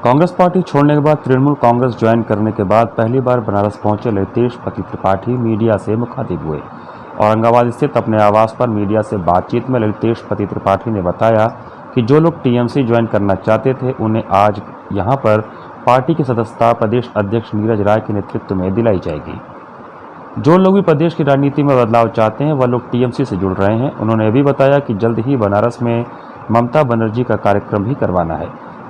Congress party छोड़ने के बाद तृणमूल कांग्रेस ज्वाइन करने के बाद पहली बार बनारस पहुंचे ललितेश पति त्रिपाठी मीडिया से मुखातिब हुए। औरंगाबाद स्थित अपने आवास पर मीडिया से बातचीत में ललितेश पति त्रिपाठी ने बताया कि जो लोग टीएमसी ज्वाइन करना चाहते थे उन्हें आज यहां पर पार्टी की सदस्यता प्रदेश अध्यक्ष नीरज राय के नेतृत्व में दिलाई जाएगी। जो लोग भी प्रदेश की राजनीति में बदलाव चाहते हैं वह लोग टीएमसी से जुड़ रहे हैं। उन्होंने यह भी बताया कि जल्द ही बनारस में ममता बनर्जी का कार्यक्रम भी करवाना है।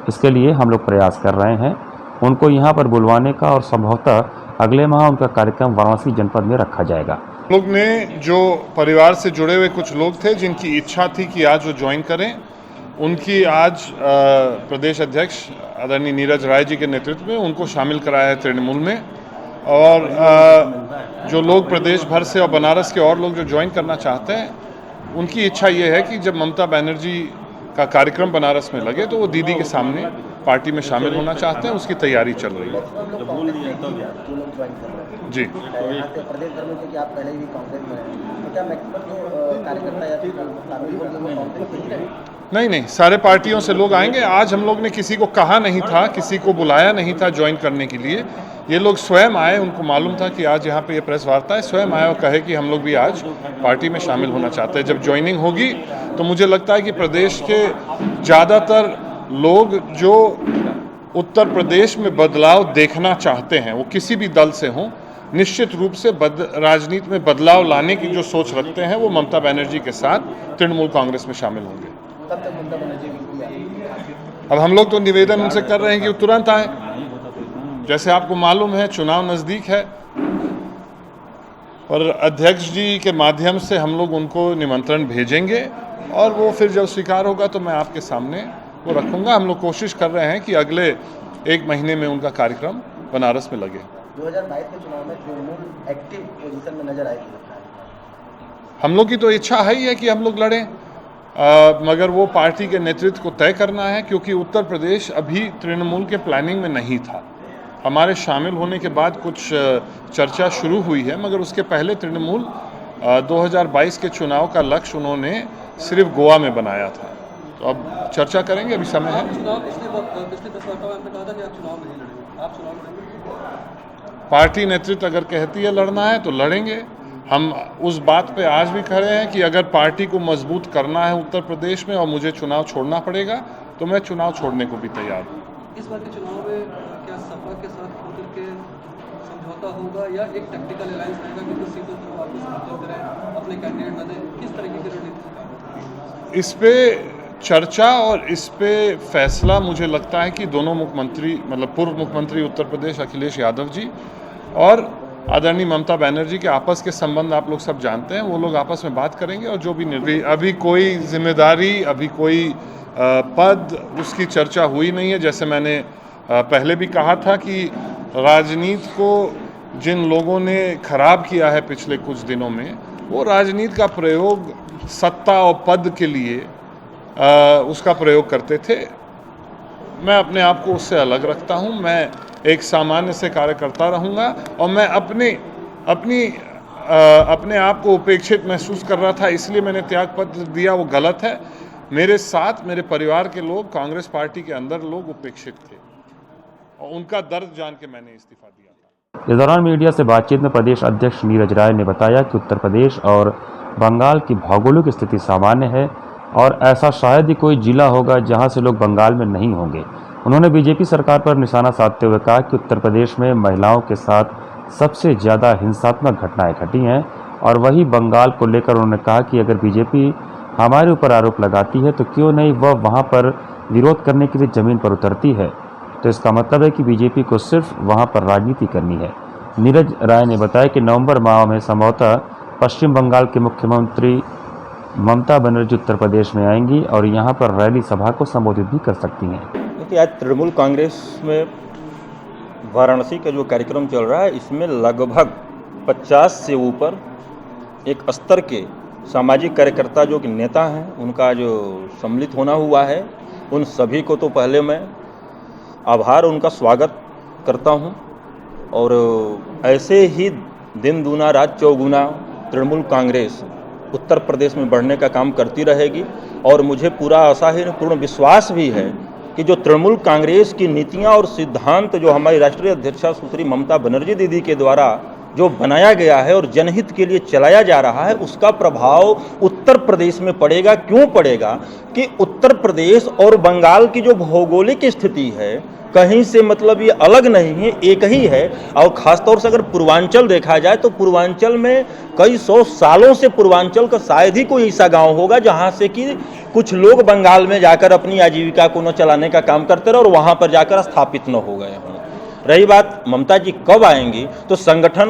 इसके लिए हम लोग प्रयास कर रहे हैं उनको यहां पर बुलवाने का और संभवतः अगले माह उनका कार्यक्रम वाराणसी जनपद में रखा जाएगा। लोग ने जो परिवार से जुड़े हुए कुछ लोग थे जिनकी इच्छा थी कि आज वो ज्वाइन करें, उनकी आज प्रदेश अध्यक्ष आदरणीय नीरज राय जी के नेतृत्व में उनको शामिल कराया है तृणमूल में। और जो लोग प्रदेश भर से और बनारस के और लोग जो ज्वाइन करना चाहते हैं उनकी इच्छा ये है कि जब ममता बनर्जी का कार्यक्रम बनारस में लगे तो वो दीदी के सामने पार्टी में शामिल होना चाहते हैं, उसकी तैयारी चल रही है। जी प्रदेश भर में क्योंकि आप पहले भी कांग्रेस में हैं, तो क्या मैक्सिमम जो कार्यकर्ता या शामिल होंगे कांग्रेस? नहीं, सारे पार्टियों से लोग आएंगे। आज हम लोग ने किसी को कहा नहीं था, किसी को बुलाया नहीं था ज्वाइन करने के लिए। ये लोग स्वयं आए, उनको मालूम था कि आज यहाँ पे ये प्रेस वार्ता है, स्वयं आए और कहे कि हम लोग भी आज पार्टी में शामिल होना चाहते हैं। जब ज्वाइनिंग होगी तो मुझे लगता है कि प्रदेश के ज़्यादातर लोग जो उत्तर प्रदेश में बदलाव देखना चाहते हैं, वो किसी भी दल से हों, निश्चित रूप से राजनीति में बदलाव लाने की जो सोच रखते हैं वो ममता बनर्जी के साथ तृणमूल कांग्रेस में शामिल होंगे। अब हम लोग तो निवेदन उनसे कर रहे हैं कि वो तुरंत आए। जैसे आपको मालूम है चुनाव नज़दीक है और अध्यक्ष जी के माध्यम से हम लोग उनको निमंत्रण भेजेंगे और वो फिर जब स्वीकार होगा तो मैं आपके सामने वो रखूंगा। हम लोग कोशिश कर रहे हैं कि अगले 1 महीने में उनका कार्यक्रम बनारस में लगे। 2022 के चुनाव में तृणमूल एक्टिव पोजीशन में नजर आएगी। हम लोग की तो इच्छा है ही है कि हम लोग लड़ें, मगर वो पार्टी के नेतृत्व को तय करना है, क्योंकि उत्तर प्रदेश अभी तृणमूल के प्लानिंग में नहीं था। हमारे शामिल होने के बाद कुछ चर्चा शुरू हुई है, मगर उसके पहले तृणमूल 2022 के चुनाव का लक्ष्य उन्होंने सिर्फ गोवा में बनाया था। तो अब चर्चा करेंगे, अभी समय है। पार्टी नेतृत्व अगर कहती है लड़ना है तो लड़ेंगे। हम उस बात पे आज भी खड़े हैं कि अगर पार्टी को मजबूत करना है उत्तर प्रदेश में और मुझे चुनाव छोड़ना पड़ेगा तो मैं चुनाव छोड़ने को भी तैयार हूँ। इस बार के चुनाव में क्या सपा के साथ होकर के समझौता होगा या एक टैक्टिकल अलायंस रहेगा कि किसी को तो वापस समझौता करें, अपने कैंडिडेट न दें, किस तरीके की रणनीति? इस पे चर्चा और इस पे फैसला मुझे लगता है कि दोनों मुख्यमंत्री, मतलब पूर्व मुख्यमंत्री उत्तर प्रदेश अखिलेश यादव जी और आदरणीय ममता बनर्जी के आपस के संबंध आप लोग सब जानते हैं। वो लोग आपस में बात करेंगे और जो भी निर्णय, अभी कोई जिम्मेदारी, अभी कोई पद, उसकी चर्चा हुई नहीं है। जैसे मैंने पहले भी कहा था कि राजनीति को जिन लोगों ने खराब किया है पिछले कुछ दिनों में, वो राजनीति का प्रयोग सत्ता और पद के लिए उसका प्रयोग करते थे। मैं अपने आप को उससे अलग रखता हूँ। मैं एक सामान्य से कार्यकर्ता रहूँगा और मैं अपने आप को उपेक्षित महसूस कर रहा था, इसलिए मैंने त्यागपत्र दिया। वो गलत है। मेरे साथ मेरे परिवार के लोग, कांग्रेस पार्टी के अंदर लोग उपेक्षित थे और उनका दर्द जान के मैंने इस्तीफा दिया था। इस दौरान मीडिया से बातचीत में प्रदेश अध्यक्ष नीरज राय ने बताया कि उत्तर प्रदेश और बंगाल की भौगोलिक स्थिति सामान्य है और ऐसा शायद ही कोई जिला होगा जहां से लोग बंगाल में नहीं होंगे। उन्होंने बीजेपी सरकार पर निशाना साधते हुए कहा कि उत्तर प्रदेश में महिलाओं के साथ सबसे ज़्यादा हिंसात्मक घटनाएं घटी हैं और वही बंगाल को लेकर उन्होंने कहा कि अगर बीजेपी हमारे ऊपर आरोप लगाती है तो क्यों नहीं वह वहां पर विरोध करने के लिए ज़मीन पर उतरती है। तो इसका मतलब है कि बीजेपी को सिर्फ वहां पर राजनीति करनी है। नीरज राय ने बताया कि नवंबर माह में संभवतः पश्चिम बंगाल के मुख्यमंत्री ममता बनर्जी उत्तर प्रदेश में आएंगी और यहाँ पर रैली सभा को संबोधित भी कर सकती हैं। क्योंकि आज तृणमूल कांग्रेस में वाराणसी का जो कार्यक्रम चल रहा है, इसमें लगभग 50 से ऊपर एक स्तर के सामाजिक कार्यकर्ता जो कि नेता हैं, उनका जो सम्मिलित होना हुआ है, उन सभी को तो पहले मैं आभार, उनका स्वागत करता हूं। और ऐसे ही दिन दूना रात चौगुना तृणमूल कांग्रेस उत्तर प्रदेश में बढ़ने का काम करती रहेगी और मुझे पूरा आशा है, पूर्ण विश्वास भी है कि जो तृणमूल कांग्रेस की नीतियां और सिद्धांत जो हमारी राष्ट्रीय अध्यक्षा सुश्री ममता बनर्जी दीदी के द्वारा जो बनाया गया है और जनहित के लिए चलाया जा रहा है, उसका प्रभाव उत्तर प्रदेश में पड़ेगा। क्यों पड़ेगा कि उत्तर प्रदेश और बंगाल की जो भौगोलिक स्थिति है कहीं से मतलब ये अलग नहीं है, एक ही है। और ख़ासतौर से अगर पूर्वांचल देखा जाए तो पूर्वांचल में कई सौ सालों से पूर्वांचल का शायद ही कोई ऐसा गांव होगा जहां से कि कुछ लोग बंगाल में जाकर अपनी आजीविका को न चलाने का काम करते रहे और वहां पर जाकर स्थापित न हो गए हों। रही बात ममता जी कब आएंगी, तो संगठन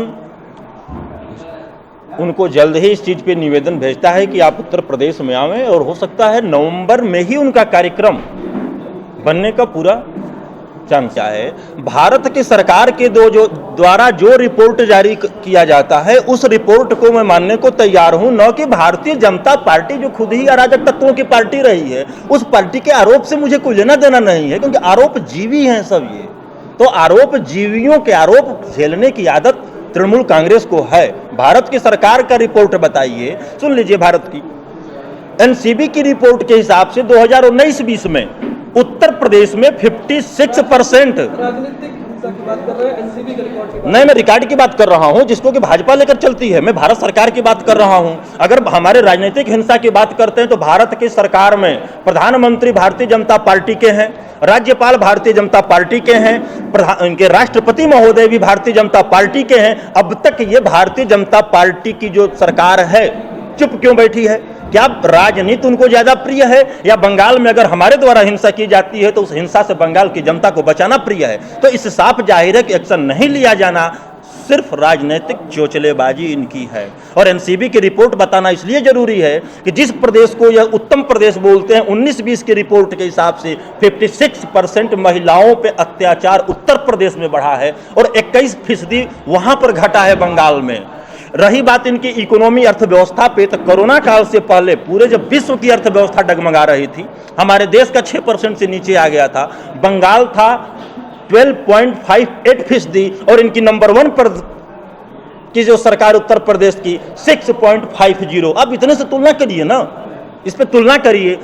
उनको जल्द ही इस चीज़ पे निवेदन भेजता है कि आप उत्तर प्रदेश में आवें, और हो सकता है नवंबर में ही उनका कार्यक्रम बनने का पूरा चांस है। भारत की सरकार के द्वारा जो रिपोर्ट जारी किया जाता है उस रिपोर्ट को मैं मानने को तैयार हूं, न कि भारतीय जनता पार्टी जो खुद ही अराजक तत्वों की पार्टी रही है उस पार्टी के आरोप से मुझे कोई लेना देना नहीं है, क्योंकि आरोप जीवी हैं सब ये। तो आरोप जीवियों के आरोप झेलने की आदत तृणमूल कांग्रेस को है। भारत की सरकार का रिपोर्ट बताइए, सुन लीजिए भारत की एनसीबी की रिपोर्ट के हिसाब से 2019-20 में उत्तर प्रदेश में 56% राजनीतिक हिंसा की बात कर रहे हैं, एनसीबी के रिकॉर्ड की बात नहीं, मैं रिकॉर्ड की बात कर रहा हूं जिसको कि भाजपा लेकर चलती है। मैं भारत सरकार की बात कर रहा हूं। अगर हमारे राजनीतिक हिंसा की बात करते हैं तो भारत की सरकार में प्रधानमंत्री भारतीय जनता पार्टी के हैं, राज्यपाल भारतीय जनता पार्टी के हैं, इनके राष्ट्रपति महोदय भी भारतीय जनता पार्टी के हैं। अब तक ये भारतीय जनता पार्टी की जो सरकार है चुप क्यों बैठी है? क्या राजनीति उनको ज्यादा प्रिय है, या बंगाल में अगर हमारे द्वारा हिंसा की जाती है तो उस हिंसा से बंगाल की जनता को बचाना प्रिय है? तो इससे साफ जाहिर है कि एक्शन नहीं लिया जाना सिर्फ राजनीतिक चोचलेबाजी इनकी है। और एनसीबी की रिपोर्ट बताना इसलिए जरूरी है कि जिस प्रदेश को यह उत्तम प्रदेश बोलते हैं, 19-20 की रिपोर्ट के हिसाब से 56% महिलाओं पे अत्याचार उत्तर प्रदेश में बढ़ा है और 21% वहां पर घटा है बंगाल में। रही बात इनकी इकोनॉमी अर्थव्यवस्था पे, तो कोरोना काल से पहले पूरे जब विश्व की अर्थव्यवस्था डगमगा रही थी, हमारे देश का 6% से नीचे आ गया था। बंगाल था 12.58% और इनकी नंबर 1 पर की जो सरकार उत्तर प्रदेश की 6.50। अब इतने से तुलना करिए ना, इस पे तुलना करिए।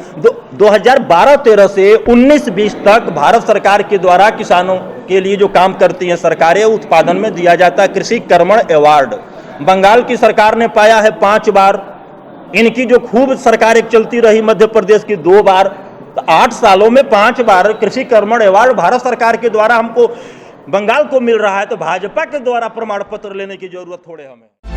2012-13 से 19-20 तक भारत सरकार के द्वारा किसानों के लिए जो काम करती हैं सरकारें, उत्पादन में दिया जाता है कृषि कर्मण अवार्ड। बंगाल की सरकार ने पाया है 5 बार, इनकी जो खूब सरकारें चलती रही मध्य प्रदेश की 2 बार। तो 8 सालों में 5 बार कृषि कर्मण अवार्ड भारत सरकार के द्वारा हमको बंगाल को मिल रहा है, तो भाजपा के द्वारा प्रमाण पत्र लेने की जरूरत थोड़े हमें।